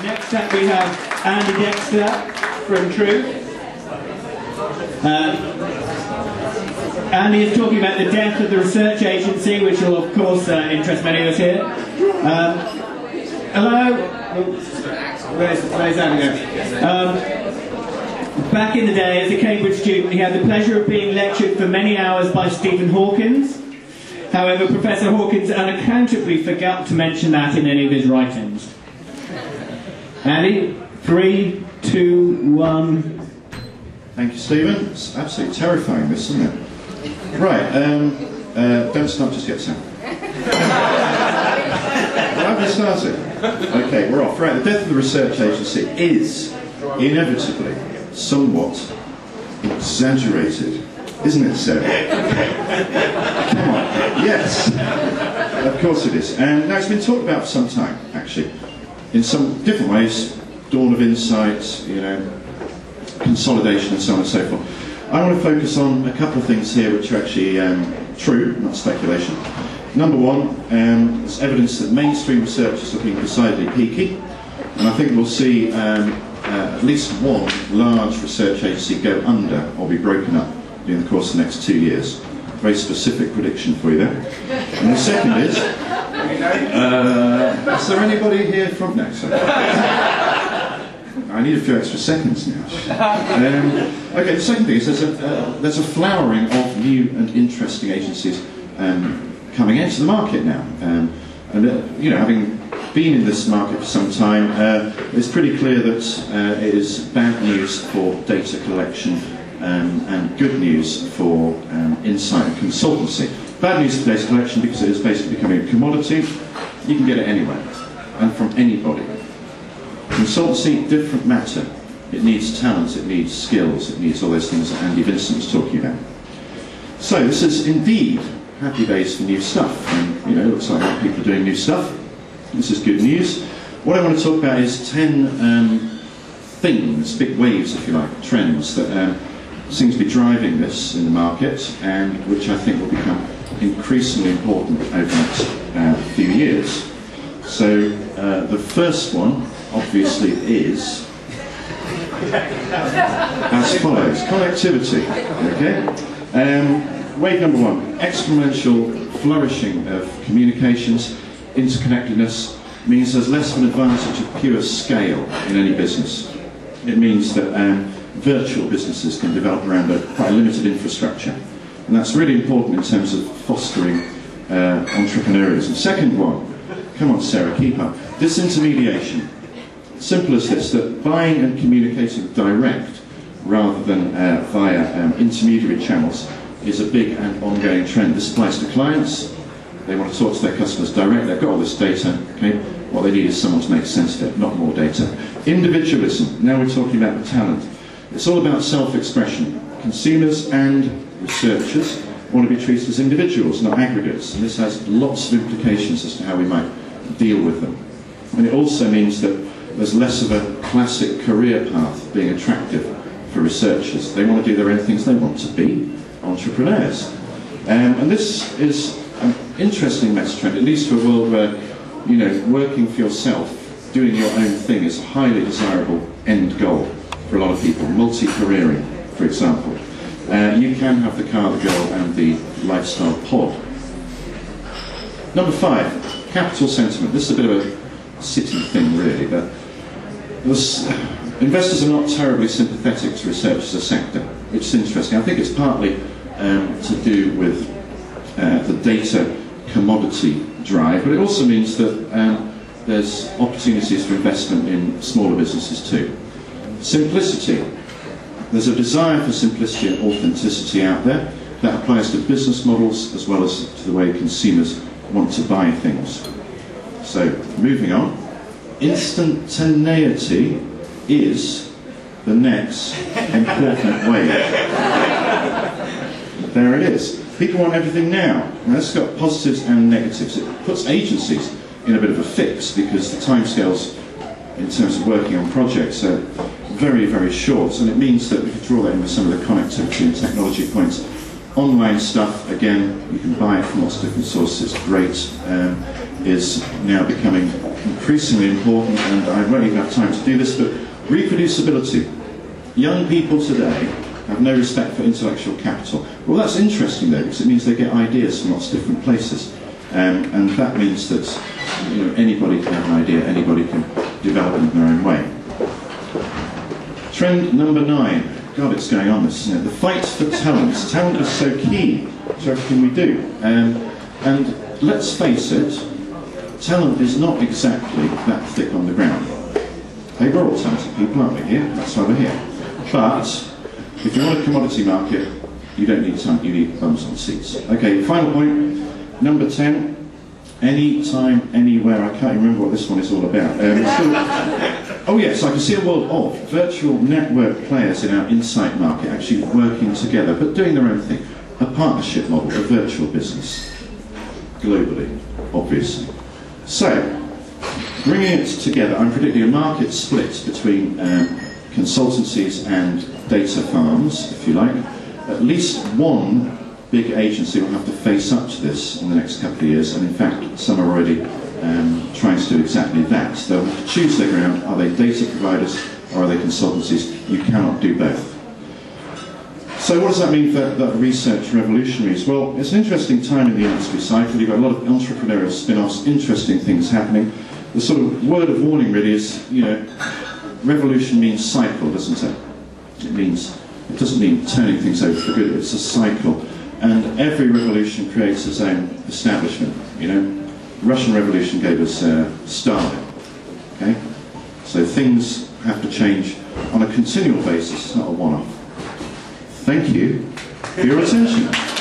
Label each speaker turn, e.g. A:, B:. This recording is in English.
A: Next up we have Andy Dexter from Truth. Andy is talking about the death of the research agency, which will of course interest many of us here. Hello? Where's Andy going? Back in the day, as a Cambridge student, he had the pleasure of being lectured for many hours by Stephen Hawkins. However, Professor Hawkins unaccountably forgot to mention that in any of his writings. Andy, 3, 2, 1.
B: Thank you, Stephen. It's absolutely terrifying, this, isn't it? Right, don't start just yet, Sam. Why have we started? Okay, we're off. Right, the death of the research agency is inevitably somewhat exaggerated, isn't it, Sarah? Come on. Yes, of course it is. And now it's been talked about for some time, actually, in some different ways. Dawn of insight, you know, consolidation, and so on and so forth. I want to focus on a couple of things here which are actually true, not speculation. Number one, there's evidence that mainstream research is looking decidedly peaky, and I think we'll see at least one large research agency go under or be broken up during the course of the next 2 years. Very specific prediction for you there. And the second is there anybody here from next? I need a few extra seconds now. Okay, the second thing is there's a flowering of new and interesting agencies coming into the market now. You know, having been in this market for some time, it's pretty clear that it is bad news for data collection and good news for insight and consultancy. Bad news for data collection because it is basically becoming a commodity. You can get it anywhere and from anybody. Consultancy, different matter. It needs talent, it needs skills, it needs all those things that Andy Vincent was talking about. So this is indeed happy days for new stuff, and you know, it looks like people are doing new stuff. This is good news. What I want to talk about is 10 things, big waves if you like, trends that seem to be driving this in the market, and which I think will become increasingly important over the next few years. So the first one obviously is as follows: connectivity. Okay, wave number one: exponential flourishing of communications. Interconnectedness means there's less of an advantage of pure scale in any business. It means that virtual businesses can develop around quite a limited infrastructure, and that's really important in terms of fostering entrepreneurism. Second one, come on Sarah, keep up. Disintermediation. Simple as this, that buying and communicating direct rather than via intermediary channels is a big and ongoing trend. This applies to clients. They want to talk to their customers direct. They've got all this data. Okay, what they need is someone to make sense of it, not more data. Individualism. Now we're talking about the talent. It's all about self-expression. Consumers and researchers want to be treated as individuals, not aggregates, and this has lots of implications as to how we might deal with them. And it also means that there's less of a classic career path being attractive for researchers. They want to do their own things. They want to be entrepreneurs. And this is an interesting meta trend. It leads to a world where, you know, working for yourself, doing your own thing is a highly desirable end goal for a lot of people. Multi-careering, for example. You can have the car, the girl, and the lifestyle pod. Number 5, capital sentiment. This is a bit of a city thing, really, but investors are not terribly sympathetic to research as a sector, which is interesting. I think it's partly to do with the data commodity drive, but it also means that there's opportunities for investment in smaller businesses too. Simplicity. There's a desire for simplicity and authenticity out there. That applies to business models as well as to the way consumers want to buy things. So, moving on. Instantaneity is the next important wave. There it is. People want everything now. Now this has got positives and negatives. It puts agencies in a bit of a fix because the timescales in terms of working on projects are very, very short, and it means that we can draw that in with some of the connectivity and technology points. Online stuff, again, you can buy it from lots of different sources. Great, is now becoming increasingly important, and I won't even have time to do this, but reproducibility. Young people today have no respect for intellectual capital. Well, that's interesting though, because it means they get ideas from lots of different places. And that means that anybody can have an idea, anybody can develop it in their own way. Trend number 9. God, it's going on this, isn't it? The fight for talent. Talent is so key to everything we do. And let's face it, talent is not exactly that thick on the ground. Hey, we're all talented people, aren't we here? That's why we're here. But if you're on a commodity market, you don't need talent, you need bums on seats. Okay, final point, number 10. Anytime, anywhere. I can't remember what this one is all about. Oh yes, I can see a world of virtual network players in our insight market actually working together, but doing their own thing. A partnership model, a virtual business, globally, obviously. So, bringing it together, I'm predicting a market split between consultancies and data farms, if you like. At least one big agency will have to face up to this in the next couple of years, and in fact some are already trying to do exactly that. They'll have to choose their ground. Are they data providers or are they consultancies? You cannot do both. So what does that mean for the research revolutionaries? Well, it's an interesting time in the industry cycle. You've got a lot of entrepreneurial spin-offs, interesting things happening. The sort of word of warning really is, revolution means cycle, doesn't it? It doesn't mean turning things over for good, it's a cycle. And every revolution creates its own establishment, The Russian Revolution gave us Stalin, okay? So things have to change on a continual basis, it's not a one-off. Thank you for your attention.